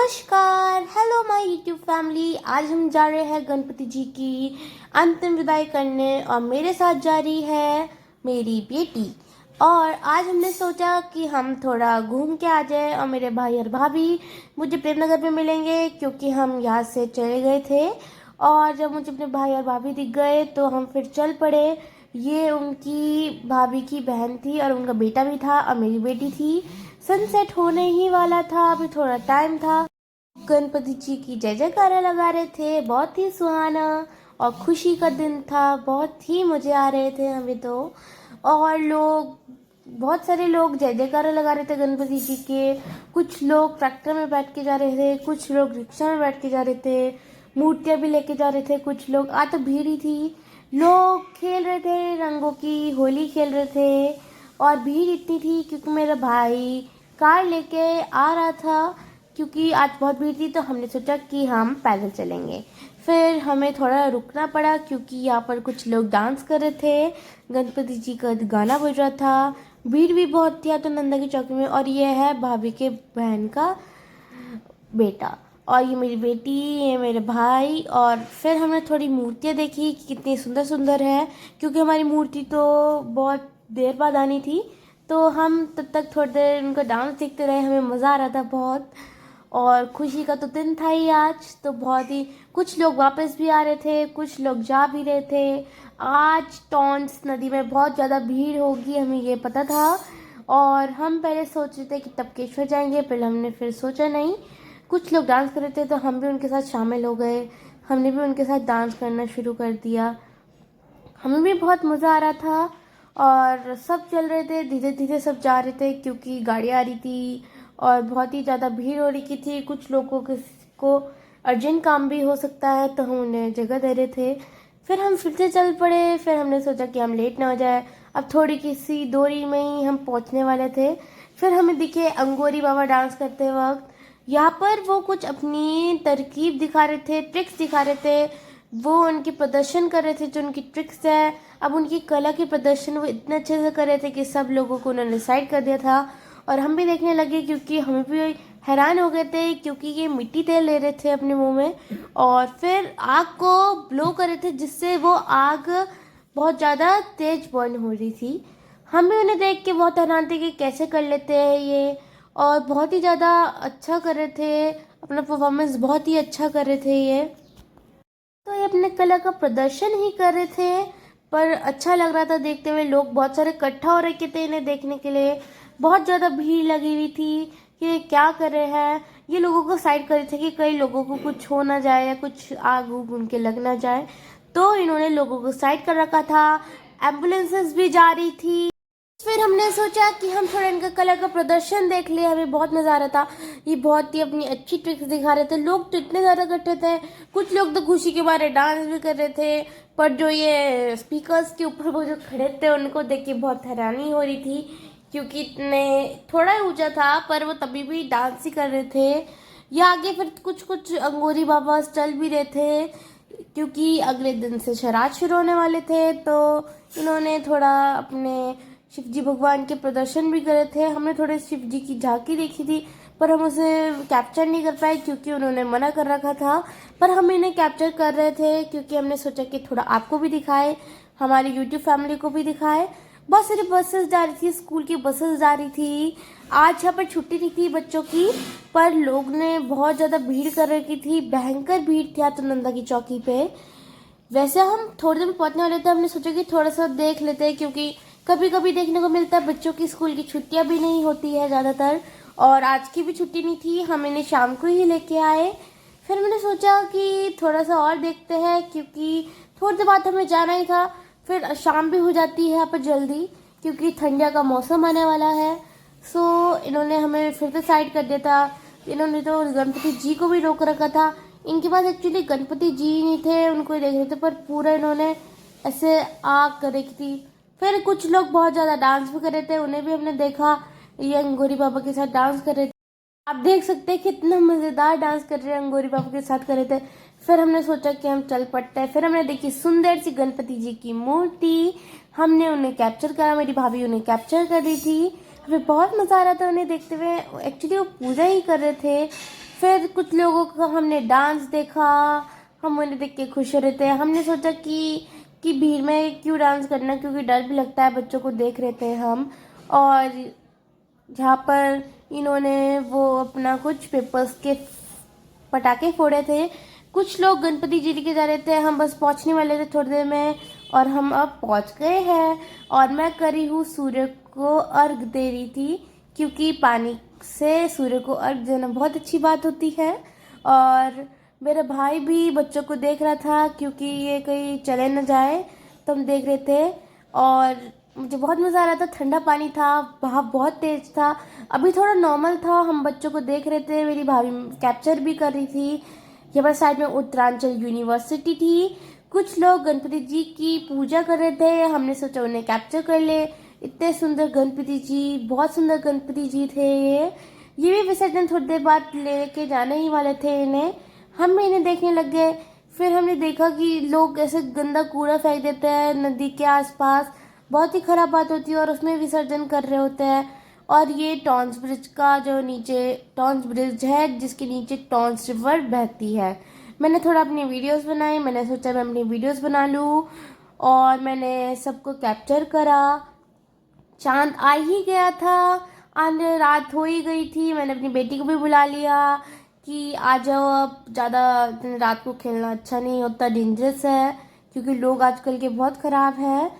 नमस्कार, hello my YouTube family. आज हम जा रहे हैं गणपति जी की अंतिम विदाई करने और मेरे साथ जा रही है मेरी बेटी। और आज हमने सोचा कि हम थोड़ा घूम के आ जाए और मेरे भाई और भाभी मुझे प्रेमनगर में मिलेंगे क्योंकि हम यहाँ से चले गए थे। और जब मुझे अपने भाई और भाभी दिख गए तो हम फिर चल पड़े। ये उनकी भाभी की बहन थी और उनका बेटा भी था और मेरी बेटी थी। सनसेट होने ही वाला था, अभी थोड़ा टाइम था। गणपति जी की जय जयकारा लगा रहे थे, बहुत ही सुहाना और खुशी का दिन था। बहुत ही मजे आ रहे थे हमें तो। और बहुत सारे लोग जय जयकारा लगा रहे थे गणपति जी के। कुछ लोग ट्रैक्टर में बैठ के जा रहे थे, कुछ लोग रिक्शा में बैठ के जा रहे थे, मूर्तियां भी लेके जा रहे थे कुछ लोग। आज तो भीड़ ही थी, लोग खेल रहे थे, रंगों की होली खेल रहे थे। और भीड़ इतनी थी क्योंकि मेरा भाई कार लेके आ रहा था। क्योंकि आज बहुत भीड़ थी तो हमने सोचा कि हम पैदल चलेंगे। फिर हमें थोड़ा रुकना पड़ा क्योंकि यहाँ पर कुछ लोग डांस कर रहे थे, गणपति जी का गाना बज रहा था। भीड़ भी बहुत थी तो नंदा की चौकी में। और ये है भाभी के बहन का बेटा, और ये मेरी बेटी, ये मेरे भाई। और फिर हमने थोड़ी मूर्तियाँ देखी कि कितनी सुंदर सुंदर है, क्योंकि हमारी मूर्ति तो बहुत देर बाद आनी थी। तो हम तब तक थोड़ी देर उनका डांस देखते रहे, हमें मज़ा आ रहा था बहुत। और खुशी का तो दिन था ही आज, तो बहुत ही कुछ लोग वापस भी आ रहे थे, कुछ लोग जा भी रहे थे। आज टॉन्स नदी में बहुत ज़्यादा भीड़ होगी, हमें ये पता था। और हम पहले सोच रहे थे कि टपकेश्वर जाएंगे, पहले हमने फिर सोचा नहीं। कुछ लोग डांस कर रहे थे तो हम भी उनके साथ शामिल हो गए, हमने भी उनके साथ डांस करना शुरू कर दिया। हमें भी बहुत मज़ा आ रहा था और सब चल रहे थे, धीरे धीरे सब जा रहे थे क्योंकि गाड़ी आ रही थी और बहुत ही ज़्यादा भीड़ हो रही थी। कुछ लोगों को अर्जेंट काम भी हो सकता है तो हम उन्हें जगह दे रहे थे। फिर हम फिर से चल पड़े। फिर हमने सोचा कि हम लेट ना हो जाए, अब थोड़ी किसी दूरी में ही हम पहुंचने वाले थे। फिर हमें दिखे अंगोरी बाबा डांस करते वक्त। यहाँ पर वो कुछ अपनी तरकीब दिखा रहे थे, ट्रिक्स दिखा रहे थे। वो उनकी प्रदर्शन कर रहे थे, जो उनकी ट्रिक्स है, अब उनकी कला की प्रदर्शन वो इतने अच्छे से कर रहे थे कि सब लोगों को उन्होंने साइड कर दिया था। और हम भी देखने लगे क्योंकि हमें भी हैरान हो गए थे क्योंकि ये मिट्टी तेल ले रहे थे अपने मुंह में और फिर आग को ब्लो कर रहे थे, जिससे वो आग बहुत ज़्यादा तेज बर्न हो रही थी। हम भी उन्हें देख के बहुत हैरान थे कि कैसे कर लेते हैं ये, और बहुत ही ज़्यादा अच्छा कर रहे थे, अपना परफॉर्मेंस बहुत ही अच्छा कर रहे थे ये। तो ये अपने कला का प्रदर्शन ही कर रहे थे, पर अच्छा लग रहा था देखते हुए। लोग बहुत सारे इकट्ठा हो रखे थे इन्हें देखने के लिए, बहुत ज़्यादा भीड़ लगी हुई थी कि ये क्या कर रहे हैं। ये लोगों को साइड कर रहे थे कि कई लोगों को कुछ हो ना जाए या कुछ आग उग उनके लग ना जाए, तो इन्होंने लोगों को साइड कर रखा था। एम्बुलेंसेस भी जा रही थी। फिर हमने सोचा कि हम थोड़ा इनका कला का प्रदर्शन देख ले, हमें बहुत मजा आ रहा था। ये बहुत ही अपनी अच्छी ट्रिक्स दिखा रहे थे। लोग तो इतने ज्यादा इकट्ठे थे, कुछ लोग तो खुशी के मारे डांस भी कर रहे थे। पर जो ये स्पीकर्स के ऊपर वो जो खड़े थे उनको देख के बहुत हैरानी हो रही थी क्योंकि इतने थोड़ा ही ऊंचा था, पर वो तभी भी डांस ही कर रहे थे। या आगे फिर कुछ कुछ अंगूरी बाबा चल भी रहे थे क्योंकि अगले दिन से श्राद्ध शुरू होने वाले थे, तो इन्होंने थोड़ा अपने शिव जी भगवान के प्रदर्शन भी करे थे। हमने थोड़े शिव जी की झांकी देखी थी पर हम उसे कैप्चर नहीं कर पाए क्योंकि उन्होंने मना कर रखा था। पर हम इन्हें कैप्चर कर रहे थे क्योंकि हमने सोचा कि थोड़ा आपको भी दिखाए, हमारी यूट्यूब फैमिली को भी दिखाए। बहुत सारी बसेस जा रही थी, स्कूल की बसेस जा रही थी। आज यहाँ पर छुट्टी नहीं थी बच्चों की, पर लोग ने बहुत ज़्यादा भीड़ कर रखी थी, भयंकर भीड़ थी तो नंदा की चौकी पे। वैसे हम थोड़ी देर में पहुंचने वाले थे, हमने सोचा कि थोड़ा सा देख लेते हैं क्योंकि कभी कभी देखने को मिलता है बच्चों की स्कूल की छुट्टियां भी नहीं होती है ज़्यादातर। और आज की भी छुट्टी नहीं थी, हम इन्हें शाम को ही लेके आए। फिर मैंने सोचा कि थोड़ा सा और देखते हैं क्योंकि थोड़ी देर बाद हमें जाना ही था। फिर शाम भी हो जाती है यहाँ पर जल्दी क्योंकि ठंडिया का मौसम आने वाला है। सो इन्होंने हमें फिर से साइड कर दिया था। इन्होंने तो गणपति जी को भी रोक रखा था। इनके पास एक्चुअली गणपति जी नहीं थे, उनको ही देख रहे थे, पर पूरा इन्होंने ऐसे आग कर रखी थी। फिर कुछ लोग बहुत ज़्यादा डांस भी कर रहे थे, उन्हें भी हमने देखा, ये अंगूरी बाबा के साथ डांस कर रहे थे। आप देख सकते हैं कितना मज़ेदार डांस कर रहे हैं, अंगूरी बाबा के साथ कर रहे थे। फिर हमने सोचा कि हम चल पड़ते हैं। फिर हमने देखी सुंदर सी गणपति जी की मूर्ति, हमने उन्हें कैप्चर करा, मेरी भाभी उन्हें कैप्चर कर रही थी। हमें बहुत मज़ा आ रहा था उन्हें देखते हुए। एक्चुअली वो पूजा ही कर रहे थे। फिर कुछ लोगों का हमने डांस देखा, हम उन्हें देख के खुश हो रहे थे। हमने सोचा कि भीड़ में क्यों डांस करना, क्योंकि डर भी लगता है, बच्चों को देख रहे थे हम। और जहाँ पर इन्होंने वो अपना कुछ पेपर्स के पटाखे फोड़े थे। कुछ लोग गणपति जी लेके जा रहे थे, हम बस पहुँचने वाले थे थोड़ी देर में, और हम अब पहुँच गए हैं। और मैं करी हूँ सूर्य को अर्घ दे रही थी, क्योंकि पानी से सूर्य को अर्घ देना बहुत अच्छी बात होती है। और मेरा भाई भी बच्चों को देख रहा था, क्योंकि ये कहीं चले न जाए, तो हम देख रहे थे। और मुझे बहुत मज़ा आ रहा था, ठंडा पानी था, बहाव बहुत तेज था। अभी थोड़ा नॉर्मल था, हम बच्चों को देख रहे थे, मेरी भाभी कैप्चर भी कर रही थी। यहाँ पर साइड में उत्तरांचल यूनिवर्सिटी थी। कुछ लोग गणपति जी की पूजा कर रहे थे, हमने सोचा उन्हें कैप्चर कर ले। इतने सुंदर गणपति जी, बहुत सुंदर गणपति जी थे ये भी विसर्जन थोड़ी देर बाद लेके जाने ही वाले थे इन्हें। हम भी इन्हें देखने लग गए। फिर हमने देखा कि लोग ऐसे गंदा कूड़ा फेंक देते हैं नदी के आसपास, बहुत ही खराब बात होती है, और उसमें विसर्जन कर रहे होते हैं। और ये टॉन्स ब्रिज का जो नीचे टॉन्स ब्रिज है, जिसके नीचे टॉन्स रिवर बहती है। मैंने थोड़ा अपनी वीडियोस बनाई, मैंने सोचा मैं अपनी वीडियोस बना लूँ, और मैंने सबको कैप्चर करा। चांद आ ही गया था, आने रात हो ही गई थी। मैंने अपनी बेटी को भी बुला लिया कि आ जाओ, अब ज़्यादा रात को खेलना अच्छा नहीं होता, डेंजरस है, क्योंकि लोग आजकल के बहुत ख़राब हैं।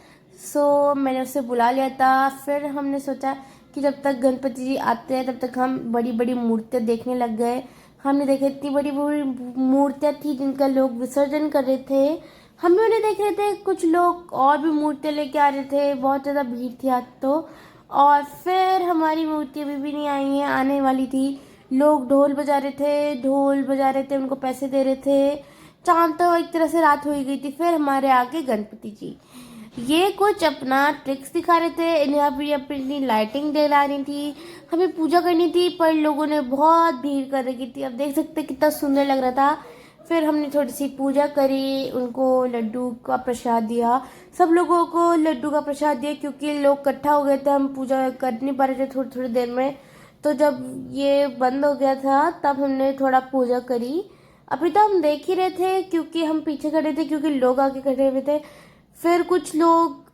सो मैंने उसे बुला लिया था। फिर हमने सोचा कि जब तक गणपति जी आते हैं तब तक हम बड़ी बड़ी मूर्तियाँ देखने लग गए। हमने देखा इतनी बड़ी बड़ी मूर्तियाँ थी जिनका लोग विसर्जन कर रहे थे, हम भी उन्हें देख रहे थे। कुछ लोग और भी मूर्तियाँ लेके आ रहे थे, बहुत ज़्यादा भीड़ थी आज तो। और फिर हमारी मूर्ति अभी भी नहीं आई है, आने वाली थी। लोग ढोल बजा रहे थे, उनको पैसे दे रहे थे। चांद तो एक तरह से रात हो ही गई थी। फिर हमारे आगे गणपति जी, ये कुछ अपना ट्रिक्स दिखा रहे थे, इन्हें अभी अपनी लाइटिंग दिला रही थी। हमें पूजा करनी थी, पर लोगों ने बहुत भीड़ कर रखी थी। अब देख सकते कितना सुंदर लग रहा था। फिर हमने थोड़ी सी पूजा करी, उनको लड्डू का प्रसाद दिया, सब लोगों को लड्डू का प्रसाद दिया, क्योंकि लोग इकट्ठा हो गए थे, हम पूजा कर नहीं पा रहे थे थोड़ी थोड़ी देर में। तो जब ये बंद हो गया था तब हमने थोड़ा पूजा करी। अभी तो हम देख ही रहे थे, क्योंकि हम पीछे खड़े थे, क्योंकि लोग आगे खड़े हुए थे। फिर कुछ लोग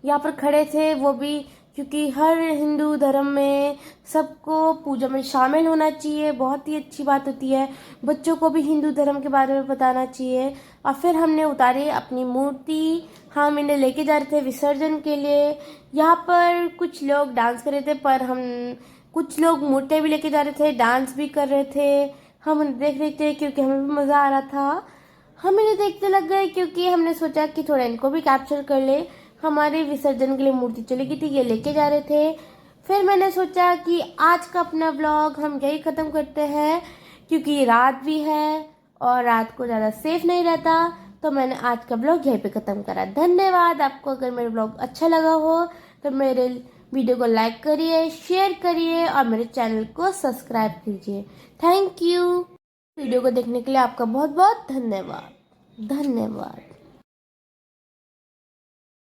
यहाँ पर खड़े थे, वो भी, क्योंकि हर हिंदू धर्म में सबको पूजा में शामिल होना चाहिए, बहुत ही अच्छी बात होती है। बच्चों को भी हिंदू धर्म के बारे में बताना चाहिए। और फिर हमने उतारी अपनी मूर्ति, हम इन्हें लेके जा रहे थे विसर्जन के लिए। यहाँ पर कुछ लोग डांस कर रहे थे, पर हम कुछ लोग मूर्तियाँ भी लेके जा रहे थे, डांस भी कर रहे थे। हम उन्हें देख रहे थे, क्योंकि हमें भी मज़ा आ रहा था। हम इन्हें देखने लग गए, क्योंकि हमने सोचा कि थोड़ा इनको भी कैप्चर कर ले। हमारे विसर्जन के लिए मूर्ति चली गई थी, ये लेके जा रहे थे। फिर मैंने सोचा कि आज का अपना व्लॉग हम यही ख़त्म करते हैं, क्योंकि रात भी है और रात को ज़्यादा सेफ नहीं रहता। तो मैंने आज का व्लॉग यहीं पे ख़त्म करा। धन्यवाद। आपको अगर मेरा व्लॉग अच्छा लगा हो तो मेरे वीडियो को लाइक करिए, शेयर करिए, और मेरे चैनल को सब्सक्राइब कीजिए। Thank you. वीडियो को देखने के लिए आपका बहुत बहुत धन्यवाद।